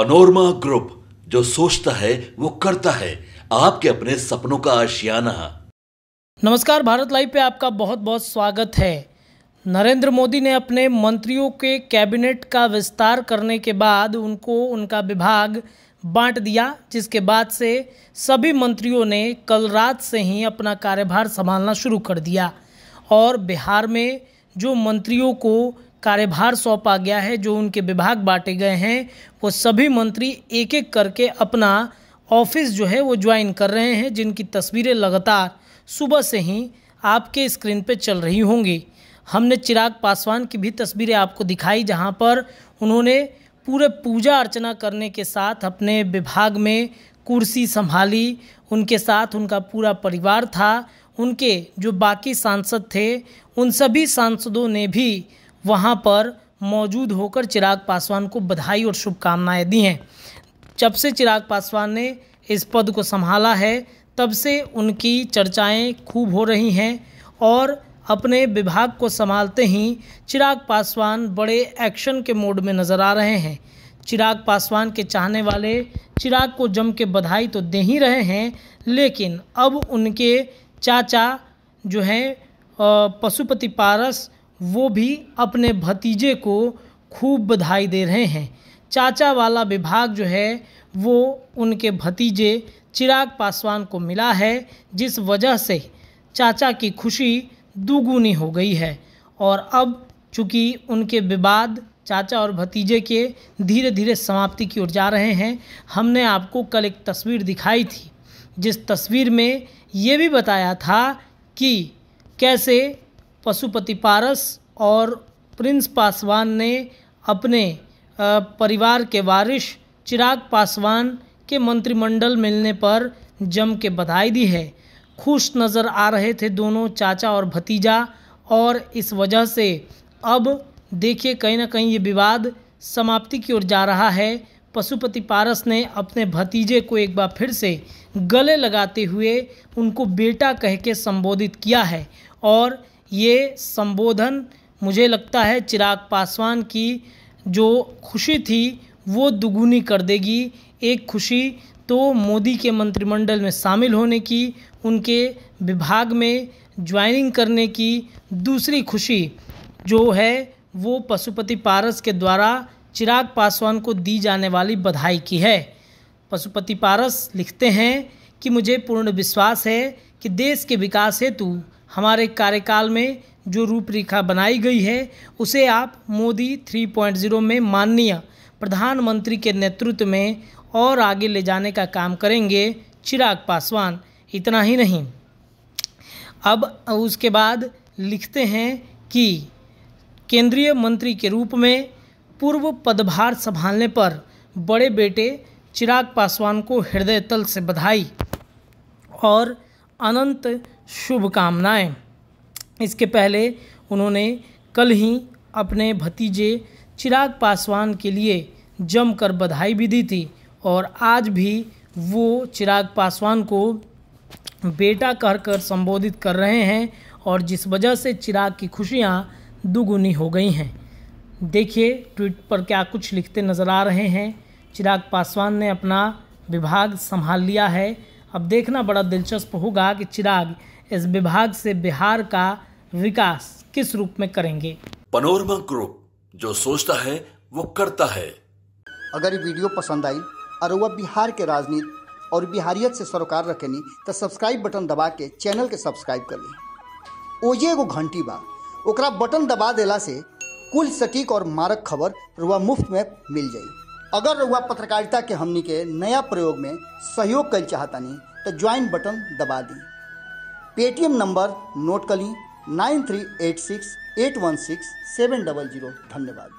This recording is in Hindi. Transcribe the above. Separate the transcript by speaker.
Speaker 1: पनोरमा ग्रुप, जो सोचता है वो करता है। आपके अपने सपनों का आशियाना।
Speaker 2: नमस्कार, भारत लाइव पे आपका बहुत बहुत स्वागत है। नरेंद्र मोदी ने अपने मंत्रियों के कैबिनेट का विस्तार करने के बाद उनको उनका विभाग बांट दिया, जिसके बाद से सभी मंत्रियों ने कल रात से ही अपना कार्यभार संभालना शुरू कर दिया। और बिहार में जो मंत्रियों को कार्यभार सौंपा गया है, जो उनके विभाग बांटे गए हैं, वो सभी मंत्री एक एक करके अपना ऑफिस जो है वो ज्वाइन कर रहे हैं, जिनकी तस्वीरें लगातार सुबह से ही आपके स्क्रीन पे चल रही होंगी। हमने चिराग पासवान की भी तस्वीरें आपको दिखाई, जहां पर उन्होंने पूरे पूजा अर्चना करने के साथ अपने विभाग में कुर्सी संभाली। उनके साथ उनका पूरा परिवार था। उनके जो बाकी सांसद थे, उन सभी सांसदों ने भी वहां पर मौजूद होकर चिराग पासवान को बधाई और शुभकामनाएं दी हैं। जब से चिराग पासवान ने इस पद को संभाला है, तब से उनकी चर्चाएं खूब हो रही हैं और अपने विभाग को संभालते ही चिराग पासवान बड़े एक्शन के मोड में नज़र आ रहे हैं। चिराग पासवान के चाहने वाले चिराग को जम के बधाई तो दे ही रहे हैं, लेकिन अब उनके चाचा जो हैं पशुपति पारस, वो भी अपने भतीजे को खूब बधाई दे रहे हैं। चाचा वाला विभाग जो है वो उनके भतीजे चिराग पासवान को मिला है, जिस वजह से चाचा की खुशी दुगुनी हो गई है। और अब चूँकि उनके विवाद चाचा और भतीजे के धीरे धीरे समाप्ति की ओर जा रहे हैं। हमने आपको कल एक तस्वीर दिखाई थी, जिस तस्वीर में ये भी बताया था कि कैसे पशुपति पारस और प्रिंस पासवान ने अपने परिवार के वारिस चिराग पासवान के मंत्रिमंडल मिलने पर जम के बधाई दी है। खुश नज़र आ रहे थे दोनों चाचा और भतीजा, और इस वजह से अब देखिए कहीं ना कहीं ये विवाद समाप्ति की ओर जा रहा है। पशुपति पारस ने अपने भतीजे को एक बार फिर से गले लगाते हुए उनको बेटा कह के संबोधित किया है, और ये संबोधन मुझे लगता है चिराग पासवान की जो खुशी थी वो दुगुनी कर देगी। एक खुशी तो मोदी के मंत्रिमंडल में शामिल होने की, उनके विभाग में ज्वाइनिंग करने की, दूसरी खुशी जो है वो पशुपति पारस के द्वारा चिराग पासवान को दी जाने वाली बधाई की है। पशुपति पारस लिखते हैं कि मुझे पूर्ण विश्वास है कि देश के विकास हेतु हमारे कार्यकाल में जो रूपरेखा बनाई गई है, उसे आप मोदी 3.0 में माननीय प्रधानमंत्री के नेतृत्व में और आगे ले जाने का काम करेंगे चिराग पासवान। इतना ही नहीं, अब उसके बाद लिखते हैं कि केंद्रीय मंत्री के रूप में पूर्व पदभार संभालने पर बड़े बेटे चिराग पासवान को हृदय तल से बधाई और अनंत शुभकामनाएं। इसके पहले उन्होंने कल ही अपने भतीजे चिराग पासवान के लिए जमकर बधाई भी दी थी, और आज भी वो चिराग पासवान को बेटा कहकर संबोधित कर रहे हैं, और जिस वजह से चिराग की खुशियां दुगुनी हो गई हैं। देखिए ट्वीट पर क्या कुछ लिखते नज़र आ रहे हैं। चिराग पासवान ने अपना विभाग संभाल लिया है। अब देखना बड़ा दिलचस्प होगा कि चिराग इस विभाग से बिहार का विकास किस रूप में करेंगे।
Speaker 1: पनोरमा ग्रुप, जो सोचता है वो करता है।
Speaker 3: अगर ये वीडियो पसंद आई और वह बिहार के राजनीति और बिहारियत से सरोकार रखेनी तो सब्सक्राइब बटन दबा के चैनल के सब्सक्राइब कर ली। ओजे एगो घंटी बा, ओकरा बटन दबा देला से कुल सटीक और मारक खबर रुआ मुफ्त में मिल जाई। अगर रुआ पत्रकारिता के हमनी के नया प्रयोग में सहयोग कर चाहतानी तो ज्वाइन बटन दबा दी। पेटीएम नंबर नोट कर ली 9386816700। धन्यवाद।